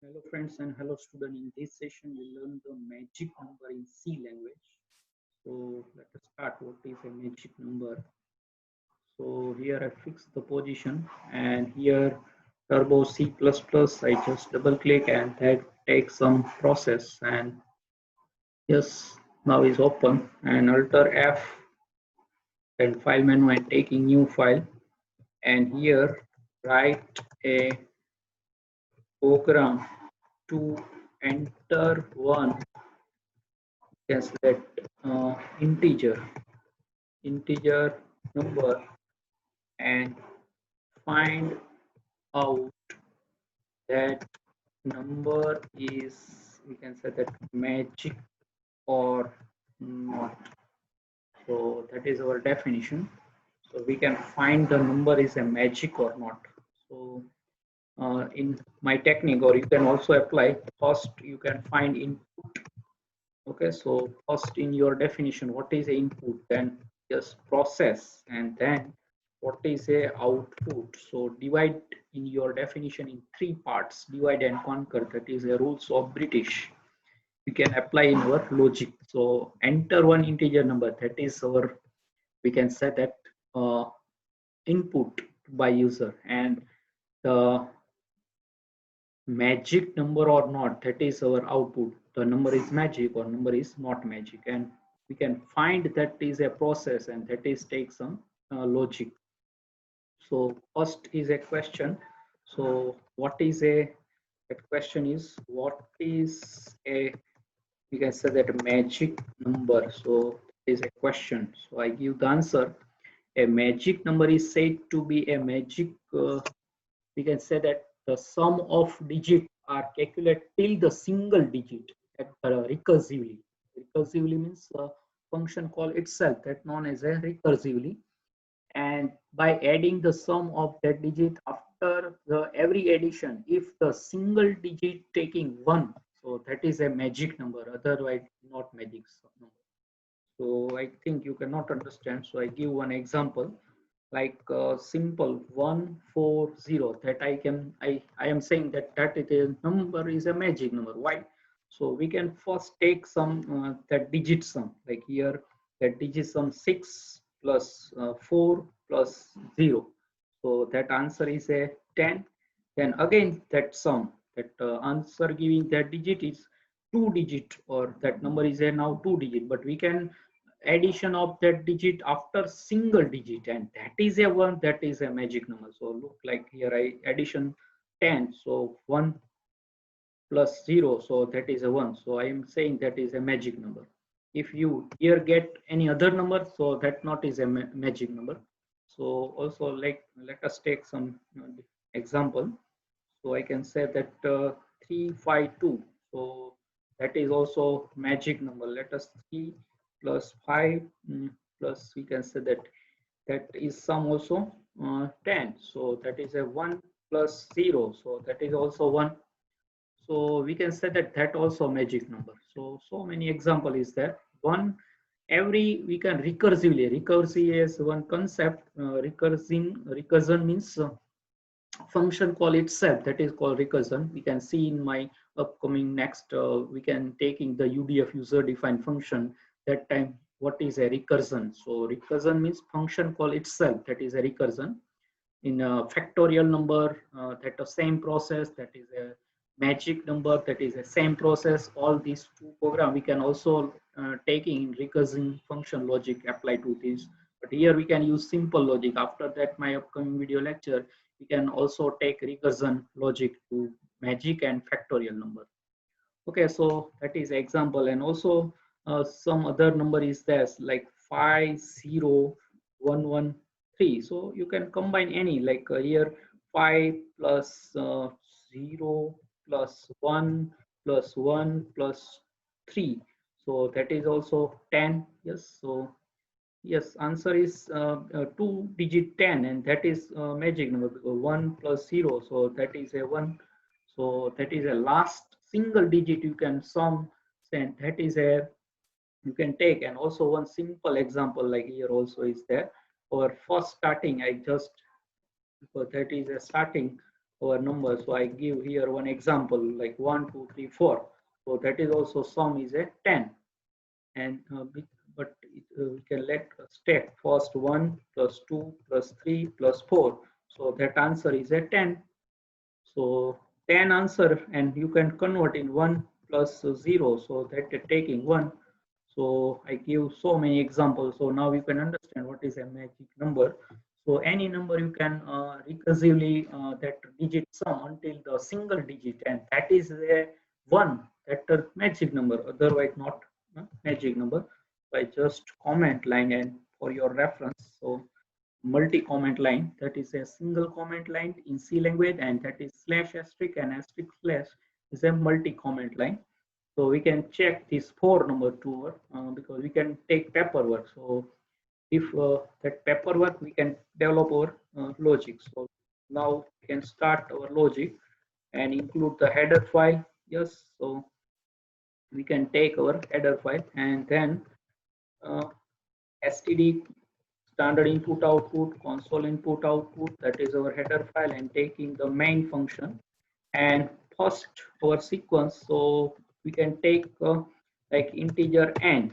Hello friends and hello student. In this session we learn the magic number in C language. So let us start. What is a magic number? So here I fix the position and here turbo C++, I just double click and that takes some process and yes, now is open and alter F and file menu and taking new file and here write a program to enter one. Yes, that integer number and find out that number is, we can say that magic or not. So that is our definition. So we can find the number is a magic or not. So in my technique, or you can also apply first, you can find input. Okay, so first in your definition, what is a input? Then just process, and then what is a output? So divide in your definition in three parts: divide and conquer. That is a rules of British. We can apply in our logic. So enter one integer number. That is our, we can say that input by user, and the magic number or not, that is our output. The number is magic or number is not magic, and we can find that is a process, and that is take some logic. So first is a question. So what is a, that question is what is a, we can say that magic number. So it is a question, so I give the answer. A magic number is said to be a magic, we can say that the sum of digit are calculated till the single digit recursively. Recursively means function call itself that known as a recursively, and by adding the sum of that digit after the every addition, if the single digit taking one, so that is a magic number, otherwise not magic number. So I think you cannot understand, so I give one example, like simple 140, that I am saying that that it is number is a magic number. Why? So we can first take some that digit sum, like here that digit sum 6 plus 4 plus 0, so that answer is a 10. Then again that sum, that answer giving that digit is 2 digit, or that number is a now 2 digit, but we can addition of that digit after single digit, and that is a one, that is a magic number. So look like here I addition 10, so 1 plus 0, so that is a 1, so I am saying that is a magic number. If you here get any other number, so that not is a magic number. So also, like let us take some example. So I can say that 352, so that is also magic number. Let us 3 plus 5 plus, we can say that that is sum also 10, so that is a 1 plus 0, so that is also 1. So we can say that that also magic number. So so many example is there. One, every we can recursively, recursive is one concept. Recursion means function call itself, that is called recursion. We can see in my upcoming next, we can taking the UDF, user defined function, that time what is a recursion. So recursion means function call itself, that is a recursion. In a factorial number, that the same process, that is a magic number, that is the same process. All these two program we can also taking in recursion function logic apply to this, but here we can use simple logic. After that my upcoming video lecture, we can also take recursion logic to magic and factorial number. Okay, so that is example, and also some other number is there like 50113. So you can combine any, like here 5 plus 0 plus 1 plus 1 plus 3. So that is also 10. Yes, so yes, answer is 2 digit 10, and that is magic number because 1 plus 0, so that is a 1. So that is a last single digit you can sum, and that is a, you can take. And also one simple example like here also is there. Our first starting, I just, because that is a starting. our number. So I give here one example like 1, 2, 3, 4. So that is also sum is a 10. And but we can let state first 1 plus 2 plus 3 plus 4. So that answer is a 10. So 10 answer, and you can convert in 1 plus 0. So that taking 1. So I give so many examples. So now you can understand what is a magic number. So any number you can recursively that digit sum until the single digit, and that is a 1, that magic number, otherwise not magic number. By just comment line and for your reference. So multi-comment line, that is a single comment line in C language, and that is slash asterisk, and asterisk slash is a multi-comment line. So we can check this 4 number too, because we can take paperwork. So if that paperwork, we can develop our logic. So now we can start our logic and include the header file. Yes, so we can take our header file, and then uh, std, standard input output, console input output, that is our header file, and taking the main function and first our sequence. So we can take like integer n,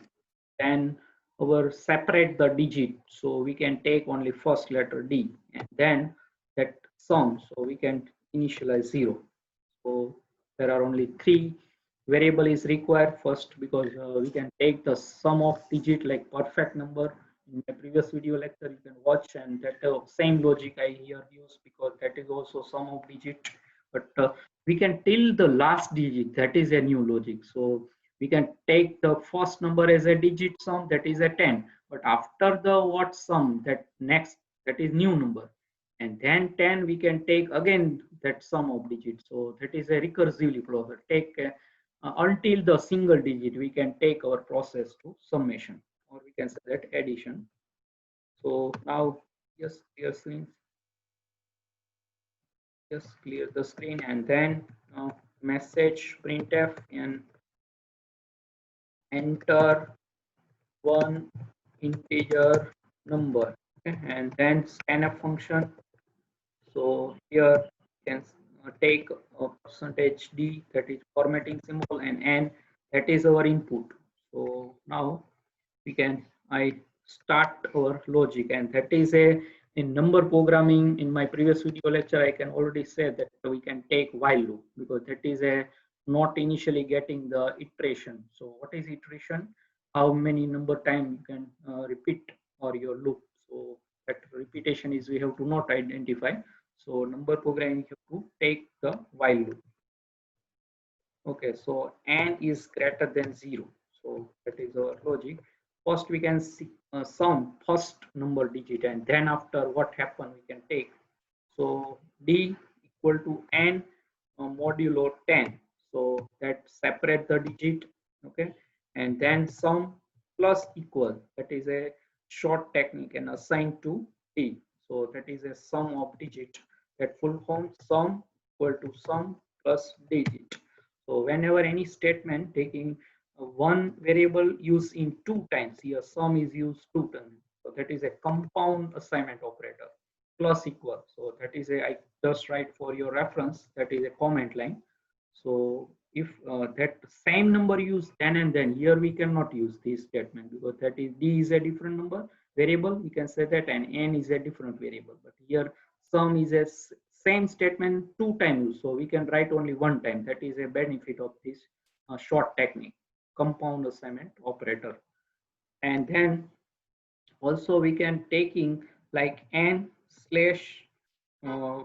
then our separate the digit, so we can take only first letter D, and then that sum, so we can initialize 0. So there are only 3 variable is required first, because we can take the sum of digit like perfect number. In my previous video lecture you can watch, and that same logic I here use, because that is also sum of digit. But we can till the last digit, that is a new logic. So we can take the first number as a digit sum, that is a 10, but after the what sum, that next, that is new number, and then 10 we can take again that sum of digits. So that is a recursively process, take until the single digit we can take our process to summation, or we can say that addition. So now just clear screen, just clear the screen, and then message printf and enter one integer number. Okay? And then scanf function. So here you can take a percentage %d, that is formatting symbol, and n, that is our input. So now we can I start our logic, and that is a in number programming. In my previous video lecture I can already say that we can take while loop, because that is a not initially getting the iteration. So what is iteration? How many number time you can repeat or your loop. So that repetition is we have to not identify. So number programming you have to take the while loop. Okay, so n is greater than 0. So that is our logic. First we can see, sum first number digit, and then after what happen we can take. So d equal to n modulo 10. So that separate the digit, okay, and then sum plus equal, that is a short technique and assigned to d. So that is a sum of digit, that full form sum equal to sum plus digit. So whenever any statement taking one variable used in 2 times, here sum is used 2 times. So that is a compound assignment operator. Plus equal. So that is a, I just write for your reference, that is a comment line. So if that same number used then and then, here we cannot use this statement, because that is d is a different number variable, we can say that, and n is a different variable. But here sum is a same statement 2 times used, so we can write only 1 time. That is a benefit of this short technique, compound assignment operator. And then also we can taking like n slash uh,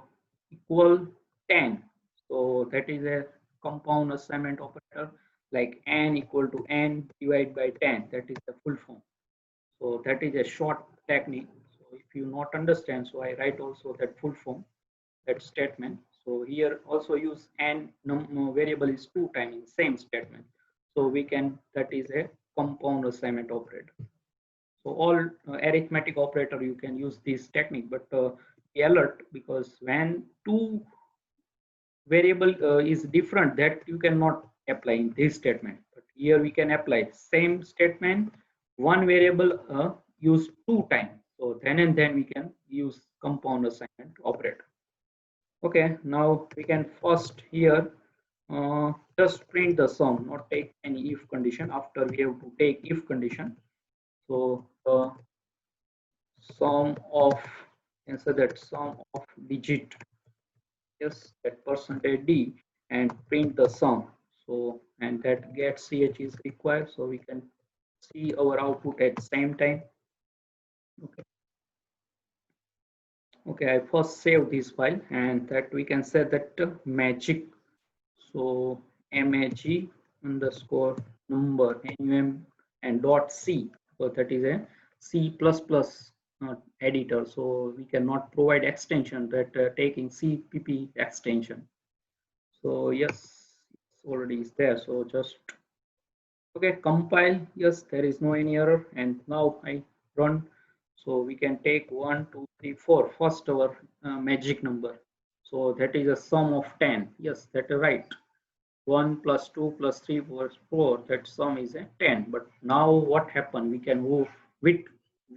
equal 10. So that is a compound assignment operator, like n equal to n divided by 10, that is the full form. So that is a short technique. So if you not understand, so I write also that full form, that statement. So here also use n variable is 2 times in same statement. So we can, that is a compound assignment operator. So all arithmetic operator you can use this technique, but be alert, because when 2 variable is different, that you cannot apply in this statement. But here we can apply same statement, one variable used 2 times. So then and then we can use compound assignment operator. Okay, now we can first here just print the sum, not take any if condition. After we have to take if condition. So the sum of, answer that sum of digit, yes, that percentage d, and print the sum. So and that get ch is required, so we can see our output at same time. Okay, okay, I first save this file, and that we can say that magic. So mag underscore number num and dot c. So that is a C++ editor. So we cannot provide extension that taking cpp extension. So yes, it's already is there. So just okay, compile. Yes, there is no any error, and now I run. So we can take 1, 2, 3, 4. First our magic number. So that is a sum of 10. Yes, that is right. 1 plus 2 plus 3 plus 4, that sum is a 10. But now what happened, we can move with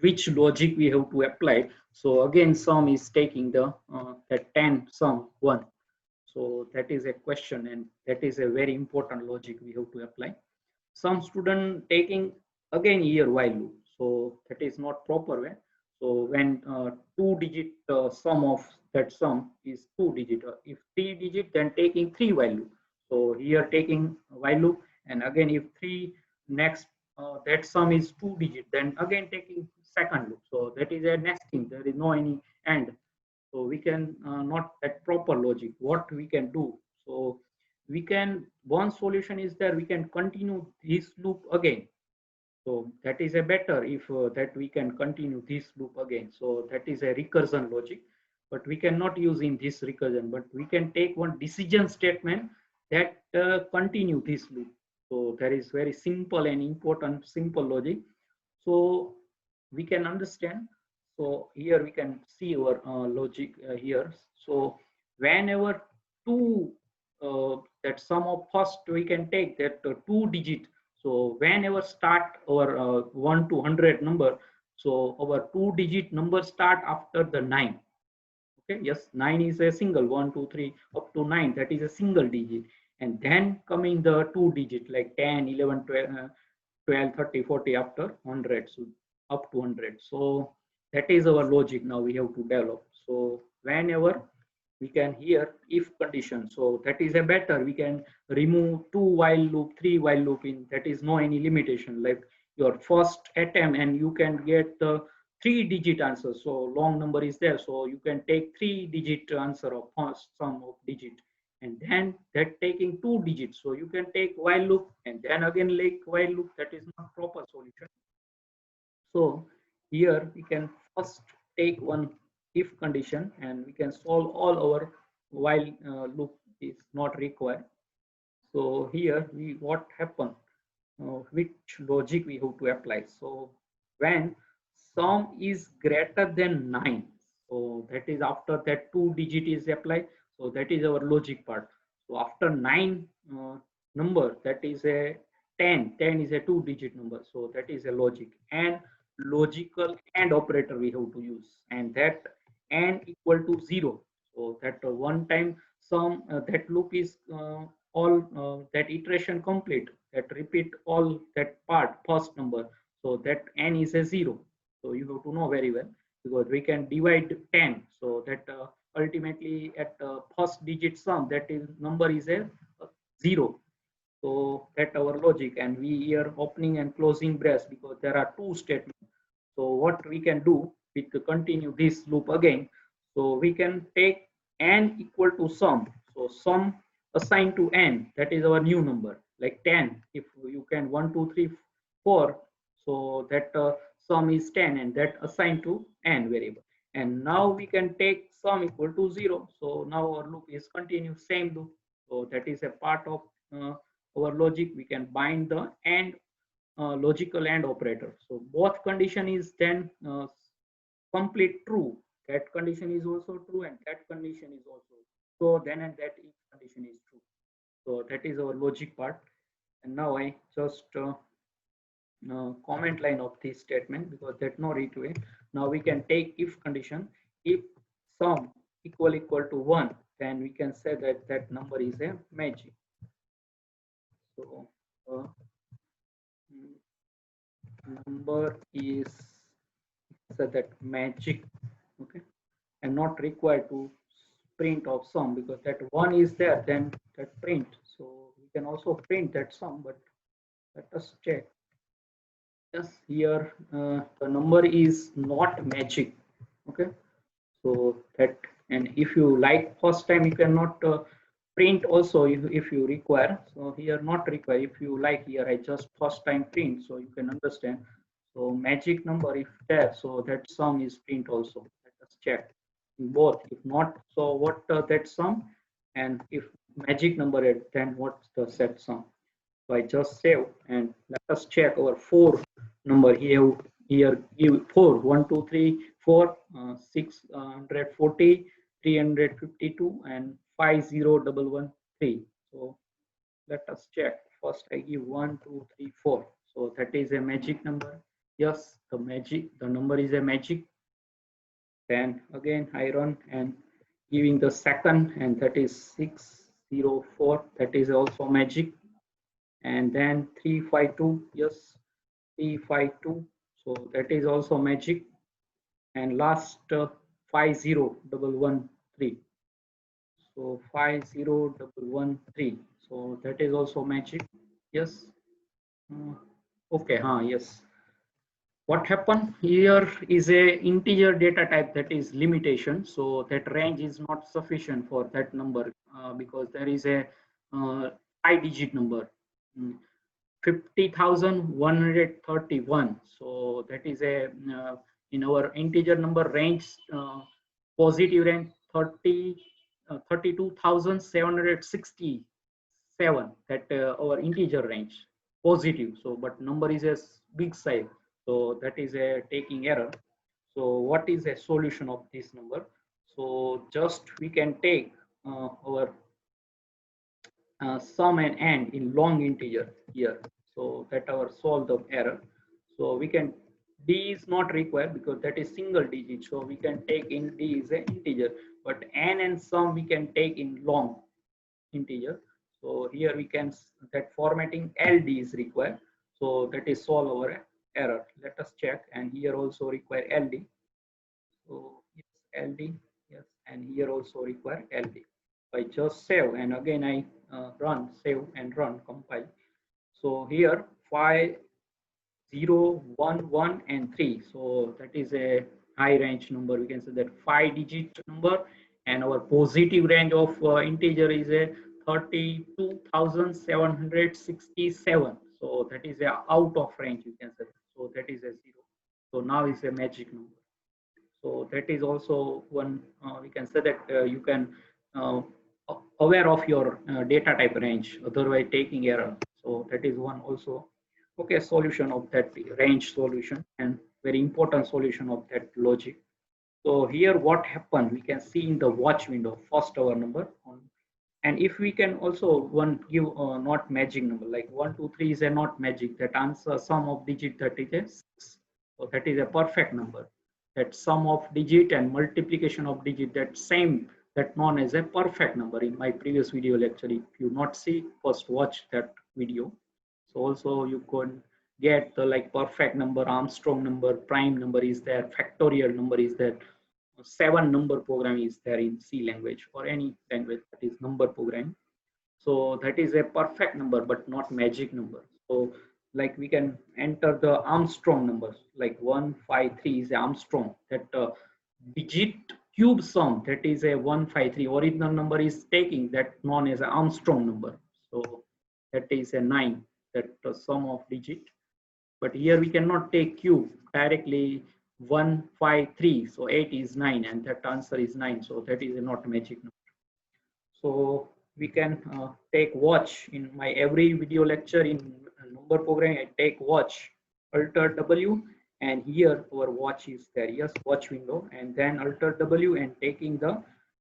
which logic we have to apply. So again sum is taking the that 10 sum 1. So that is a question, and that is a very important logic we have to apply. Some student taking again year while loop, so that is not proper way. So when two digit sum of that sum is two digit, if three digit, then taking three while loop. So here taking while loop, and again if three next that sum is two digit, then again taking second loop. So that is a nesting, there is no any end. So we can not that proper logic. What we can do, so we can, one solution is there, we can continue this loop again. So that is a better, if that we can continue this loop again. So that is a recursion logic, but we cannot use in this recursion, but we can take one decision statement that continue this loop. So that is very simple and important simple logic. So we can understand. So here we can see our logic here. So whenever two that sum of first, we can take that two digit. So whenever start our 1 to 100 number, so our two digit number start after the 9. Okay, yes, 9 is a single, 1 2 3 up to 9, that is a single digit. And then coming the two digit like 10 11 12, 12 30 40 after 100, so up to 100. So that is our logic now we have to develop. So whenever we can here if condition, so that is a better, we can remove two while loop, three while loop, in that is no any limitation, like your first attempt and you can get the three digit answer. So long number is there, so you can take three digit answer of first sum of digit, and then that taking two digits, so you can take while loop and then again like while loop. That is not proper solution. So here we can first take one if condition, and we can solve all our while loop is not required. So here we what happen, which logic we have to apply. So when sum is greater than 9, so that is after that two digit is applied. So that is our logic part. So after 9 number, that is a 10, 10 is a two digit number, so that is a logic, and logical and operator we have to use, and that and equal to 0. So that one time sum that loop is all that iteration complete, that repeat all that part first number, so that n is a 0. So you have to know very well, because we can divide 10, so that ultimately at first digit sum, that is number is a 0. So that our logic, and we here opening and closing brace, because there are two statements. So what we can do, we can continue this loop again. So we can take n equal to sum. So sum assigned to n, that is our new number, like 10. If you can 1 2 3 4, so that sum is 10, and that assigned to n variable. And now we can take sum equal to 0. So now our loop is continue same loop. So that is a part of our logic. We can bind the and logical and operator. So both condition is then complete true. That condition is also true, and that condition is also. So then and that each condition is true. So that is our logic part. And now I just comment line of this statement, because that no read to it. Now we can take if condition. If sum equal to 1, then we can say that that number is a magic. So uh, number is so that magic, okay, and not required to print of sum, because that one is there, then that print. So we can also print that sum, but let us check. Yes, here the number is not magic, okay. So that, and if you like first time, you cannot print also if you require. So here not require. If you like, here I just first time print, so you can understand. So magic number if there, so that sum is print also. Let us check in both. If not, so what that sum, and if magic number then what's the set sum. So I just save, and let us check our four number here. Here give 4 1 2 3 4 640 352 and 50113. So let us check. First I give 1 2 3 4. So that is a magic number. Yes, the number is a magic. Then again I run and giving the second, and that is 604. That is also magic. And then 352, yes, 352, so that is also magic. And last 50113, so 50113, so that is also magic. Yes. Uh, okay, yes. What happened here is a integer data type, that is limitation, so that range is not sufficient for that number because there is a 5-digit number. 50,131. So that is a in our integer number range, positive range 32,767. That our integer range positive. So but number is a big size. So that is a taking error. So what is a solution of this number? So just we can take our sum and end in long integer here, so that our solve the error. So we can, d is not required because that is single digit, so we can take in d is an integer, but n and sum we can take in long integer. So here we can, that formatting ld is required, so that is solve our error. Let us check, and here also require ld. So yes, LD, yes, and here also require LD. I just save, and again I run, save and run, compile. So here 5, 0, 1, 1, and 3. So that is a high range number. We can say that 5-digit number, and our positive range of integer is a 32,767. So that is a out of range, you can say. So that is a 0. So now is a magic number. So that is also one, we can say that you can uh, aware of your data type range, otherwise taking error. So that is one also. Okay, solution of that range solution, and very important solution of that logic. So here what happened, we can see in the watch window first our number on, and if we can also one give not magic number, like 1 2 3 is a not magic, that answer sum of digit, that is a 6. So that is a perfect number. That sum of digit and multiplication of digit, that same, that known as a perfect number. In my previous video lecture, if you not see, first watch that video. So also you can get the like perfect number, Armstrong number, prime number is there, factorial number is there, 7 number program is there in C language or any language, that is number program. So that is a perfect number, but not magic number. So like we can enter the Armstrong numbers, like 153 is Armstrong, that digit cube sum, that is a 153, original number is taking, that known as an Armstrong number. So that is a 9, that sum of digit. But here we cannot take cube directly, 153, so 8 is 9, and that answer is 9, so that is not magic number. So we can take watch. In my every video lecture in number programming, I take watch, alter W, and here our watch is there. Yes, watch window, and then alter W and taking the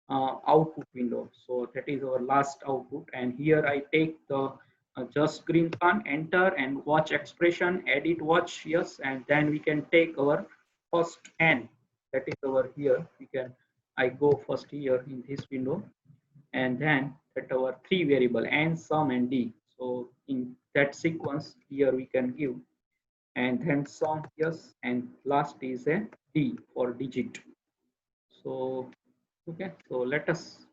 output window. So that is our last output, and here I take the just green can enter and watch expression, edit watch, yes, and then we can take our first n, that is over here. We can, I go first here in this window, and then that our three variable and sum and d. So in that sequence here we can give, and then sum, yes, and last is a d for digit. So okay, so let us,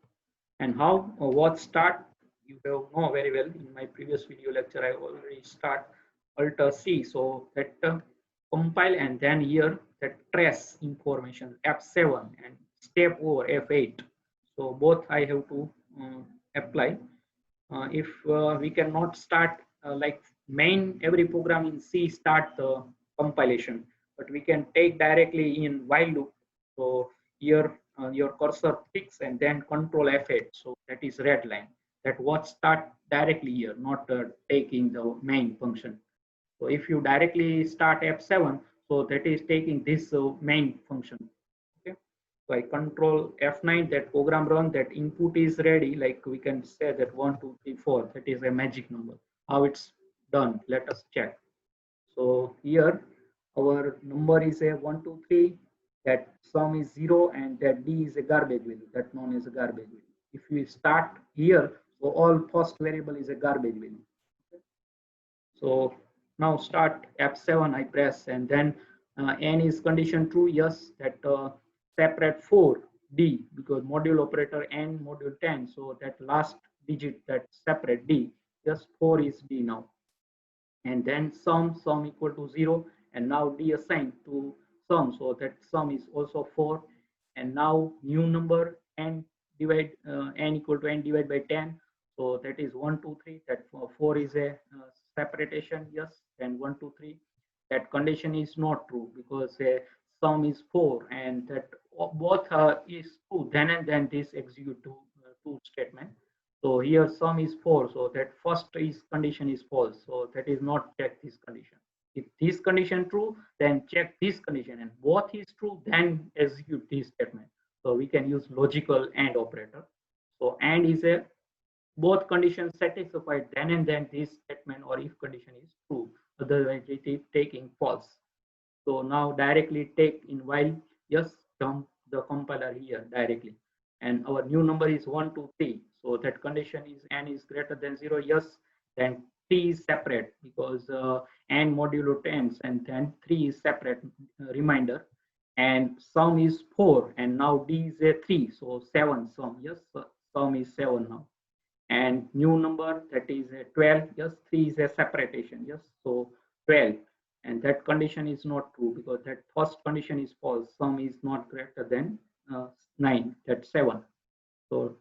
and how what start, you have know very well in my previous video lecture I already start alt C, so that compile, and then here that trace information F7 and step over F8. So both I have to apply. If we cannot start like main every program in C start the compilation, but we can take directly in while loop. So here your cursor picks and then control F8. So that is red line. That what start directly here, not taking the main function. So if you directly start F7, so that is taking this main function. Okay. So I control F9, that program run, that input is ready. Like we can say that 1, 2, 3, 4, that is a magic number. How it's done, let us check. So here our number is a 1, 2, 3, that sum is 0, and that D is a garbage value, that known as a garbage value. If we start here, so all first variable is a garbage value. Okay. So now start F7 I press, and then n is condition true, yes, that separate 4 D, because module operator n module 10, so that last digit that separate D, just 4 is D now. And then sum equal to 0, and now D assigned to sum, so that sum is also 4, and now new number n divide n equal to n divided by 10, so that is 1 2 3, that 4 is a separation, yes, and 1 2 3, that condition is not true because sum is 4, and that both is true, then and then this execute two statement. So here sum is 4, so that first is condition is false, so that is not check this condition. If this condition true, then check this condition, and both is true, then execute this statement. So we can use logical AND operator. So AND is a both conditions satisfied, then and then this statement or if condition is true, otherwise it is taking false. So now directly take in while, yes, dump the compiler here directly. And our new number is 1 2 3. So that condition is n is greater than 0, yes, then 3 is separate because n modulo 10, and then 3 is separate reminder. And sum is 4, and now d is a 3, so 7 sum, yes, sum is 7 now. And new number, that is a 12, yes, 3 is a separation, yes, so 12, and that condition is not true because that first condition is false, sum is not greater than 9, that's 7. So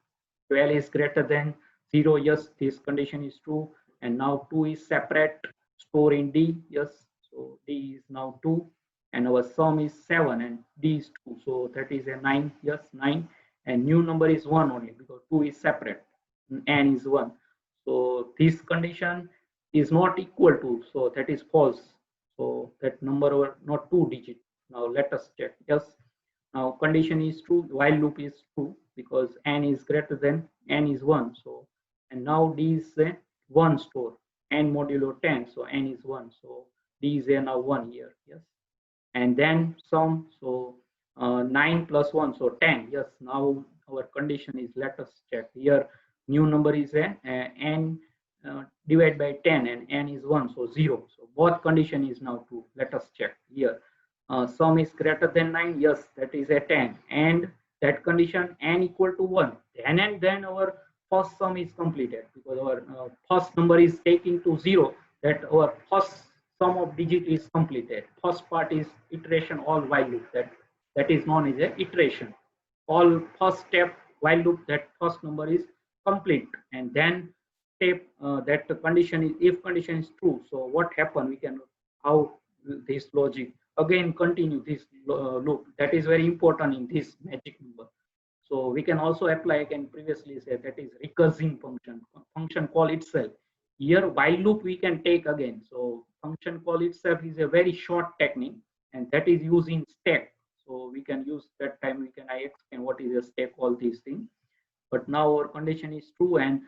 12 is greater than 0, yes, this condition is true, and now 2 is separate, store in D, yes, so D is now 2, and our sum is 7 and D is 2, so that is a 9, yes, 9, and new number is 1 only because 2 is separate, n is 1. So this condition is not equal to, so that is false. So that number over not 2 digit. Now let us check. Yes. Now condition is true, while loop is true because n is greater than n is 1. So and now D is a 1 store, n modulo 10. So n is 1. So D is a now 1 here. Yes. And then sum, so 9 plus 1, so 10, yes. Now our condition is, let us check here, new number is n divided by 10, and n is 1, so 0, so both condition is now true. Let us check here, sum is greater than 9, yes, that is a 10, and that condition n equal to 1, then and then our first sum is completed because our first number is taking to 0, that our first sum of digit is completed. First part is iteration all while loop, that is known as a iteration. All first step while loop, that first number is complete, and then step that the condition is, if condition is true, so what happen, we can how this logic again continue this loop, that is very important in this magic number. So we can also apply, I can previously say, that is recursive function call itself. Here while loop we can take again. So function call itself is a very short technique, and that is using stack. So we can use that time, we can I explain what is a stack, all these things. But now our condition is true, and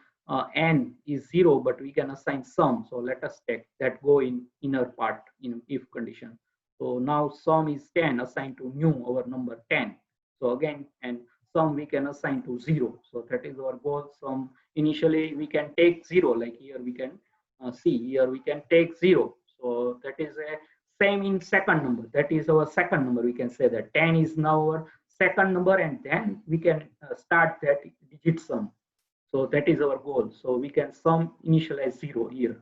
n is 0, but we can assign sum. So let us take that, go in inner part in if condition. So now sum is 10 assigned to new, our number 10. So again, and sum we can assign to 0. So that is our goal. Sum initially we can take 0, like here we can see here we can take 0. So that is a same in second number. That is our second number. We can say that 10 is now our second number, and then we can start that digit sum. So that is our goal. So we can sum initialize 0 here.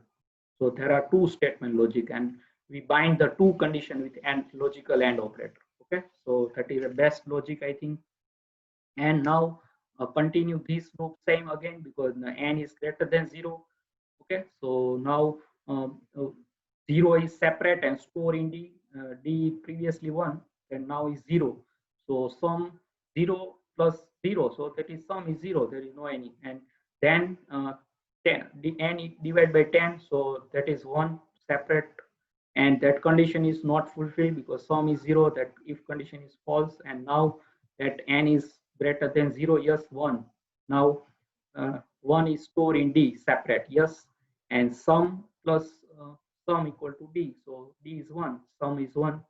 So there are two statement logic, and we bind the two condition with and logical and operator. Okay, so that is the best logic, I think. And now continue this loop same again, because the n is greater than 0. Okay, so now 0 is separate and store in d. D previously 1 and now is 0. So sum 0 plus 0, so that is sum is 0, there is no any. And then 10, the n divided by 10, so that is 1 separate, and that condition is not fulfilled because sum is 0. That if condition is false, and now that n is greater than 0, yes, 1. Now 1 is stored in d separate, yes, and sum plus sum equal to d, so d is 1, sum is 1,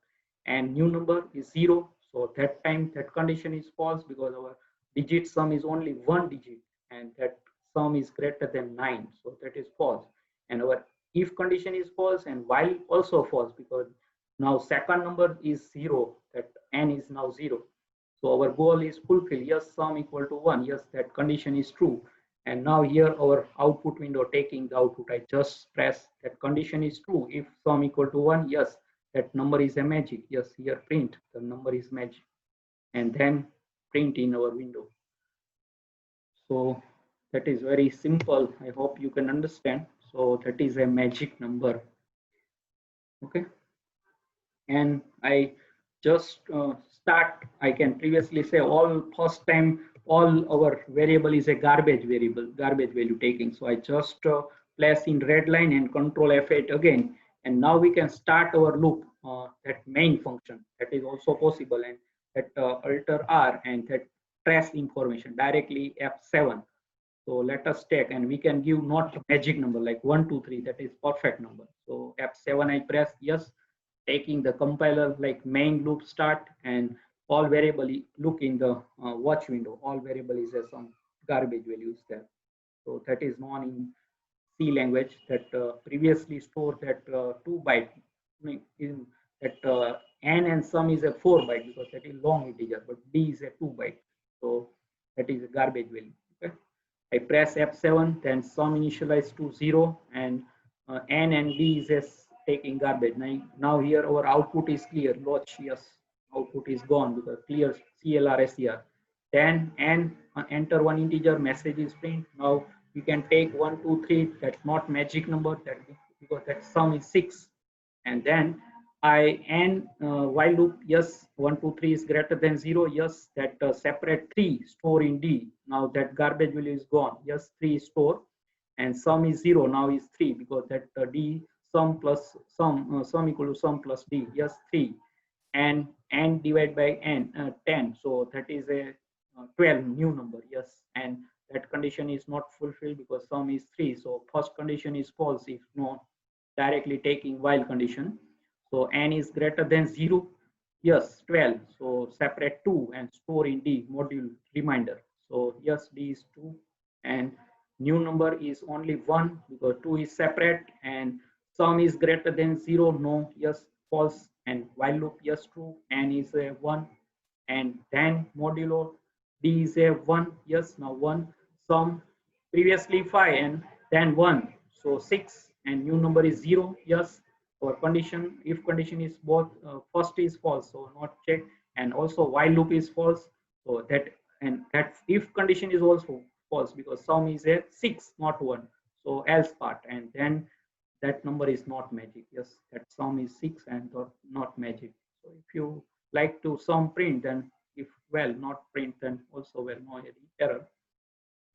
and new number is 0. So that time that condition is false because our digit sum is only one digit, and that sum is greater than 9, so that is false. And our if condition is false, and while also false, because now second number is 0, that n is now 0. So our goal is fulfilled, yes, sum equal to 1, yes, that condition is true. And now here our output window taking the output, I just press that condition is true. If sum equal to 1, yes, that number is a magic, yes, here print the number is magic, and then print in our window. So that is very simple. I hope you can understand. So that is a magic number. Okay, and I just start. I can previously say all first time all our variable is a garbage variable, garbage value taking. So I just place in red line and control F8 again, and now we can start our loop. That main function, that is also possible, and that alter R and that trace information directly F7. So let us take, and we can give not magic number like 1, 2, 3. That is perfect number. So F7 I press, yes, taking the compiler like main loop start, and all variable look in the watch window. All variable is some garbage values there. So that is known in C language, that previously stored that 2 byte in that n and sum is a 4 byte because that is long integer, but d is a 2 byte. So that is a garbage value. Okay. I press F7, then sum initialize to 0, and n and d is taking garbage. Now here our output is clear. Watch, yes, output is gone because clear CLR SCR. Then n enter one integer, message is print. Now we can take 1, 2, 3. That's not magic number, that because that sum is 6. And then I and while loop, yes, 1, 2, 3 is greater than 0, yes, that separate 3 store in d. Now that garbage value is gone, yes, 3 is store, and sum is 0, now is 3 because that d sum plus sum equal to sum plus d, yes, 3, and n divided by n 10, so that is a 12 new number, yes, and that condition is not fulfilled because sum is 3. So first condition is false if not directly taking while condition. So n is greater than 0, yes, 12, so separate 2 and store in d module reminder. So yes, d is 2, and new number is only 1 because 2 is separate, and sum is greater than 0, no, yes, false, and while loop, yes, true, n is a 1, and then modulo d is a 1, yes, now 1, sum previously 5 and then 1, so 6, and new number is 0, yes. Our condition, if condition is both first is false, so not check, and also while loop is false, so that, and that if condition is also false because sum is a 6 not 1, so else part, and then that number is not magic, yes, that sum is 6 and not magic. So if you like to sum print, then if well not print, then also well no error.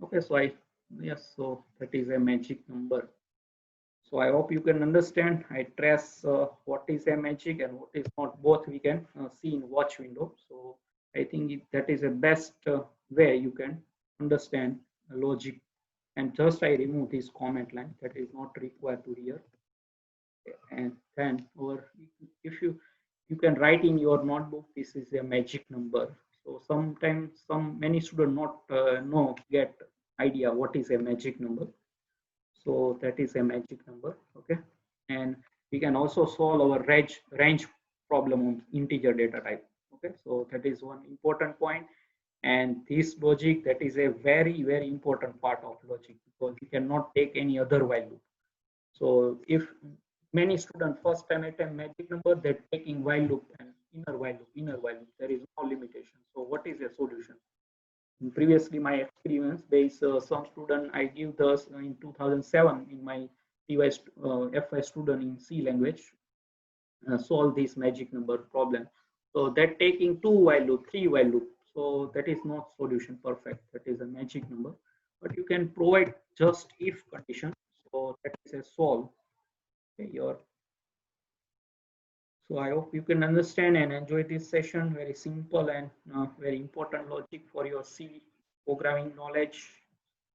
Okay, so I, yes, so that is a magic number. So I hope you can understand. I trace what is a magic and what is not. Both we can see in watch window. So I think that is the best way you can understand logic. And just I remove this comment line that is not required to here. And then, or if you can write in your notebook, this is a magic number. So sometimes many students not get idea what is a magic number. So that is a magic number. Okay, and we can also solve our range problem on integer data type. Okay, so that is one important point. And this logic, that is a very important part of logic, because you cannot take any other value. So if many students first time attempt magic number, they're taking while loop and inner while loop. There is no limitation. So what is a solution? Previously, my experience, there is some student I give this in 2007 in my FY student in C language, solve this magic number problem. So that taking two while loop, three while loop. So that is not solution perfect. That is a magic number, but you can provide just if condition. So that is a solve. Okay, so I hope you can understand and enjoy this session. Very simple and very important logic for your C programming knowledge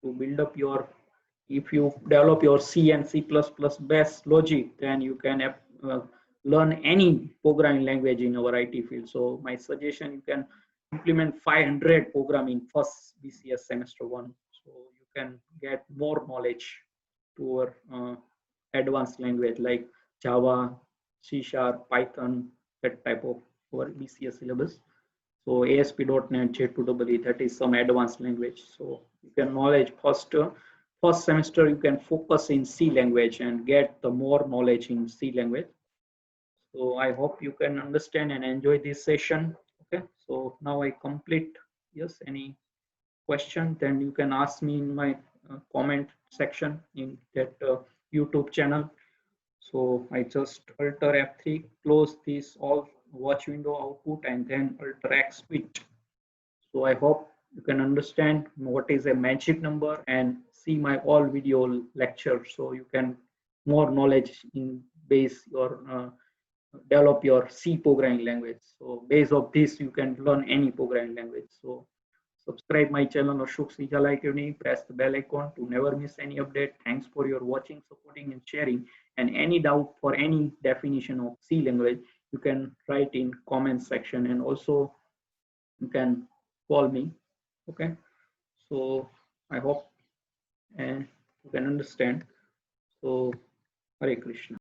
to build up your. If you develop your C and C++ base logic, then you can learn any programming language in our IT field. So my suggestion, you can implement 500 programming first BCS semester one. So you can get more knowledge to our advanced language like Java, C Sharp, Python, that type of our BCS syllabus. So ASP.NET, J2EE, that is some advanced language. So you can knowledge first semester you can focus in C language and get the more knowledge in C language. So I hope you can understand and enjoy this session. Okay. So now I complete. Yes. Any question? Then you can ask me in my comment section in that YouTube channel. So I just alter F3, close this all watch window output, and then alter X quit. So I hope you can understand what is a magic number and see my all video lecture. So you can more knowledge in base your develop your C programming language. So based of this, you can learn any programming language. So subscribe my channel Ashok Srijala Academy, press the bell icon to never miss any update. Thanks for your watching, supporting and sharing. And any doubt for any definition of C language, you can write in comment section, and also you can call me. Okay. So I hope and you can understand. So Hare Krishna.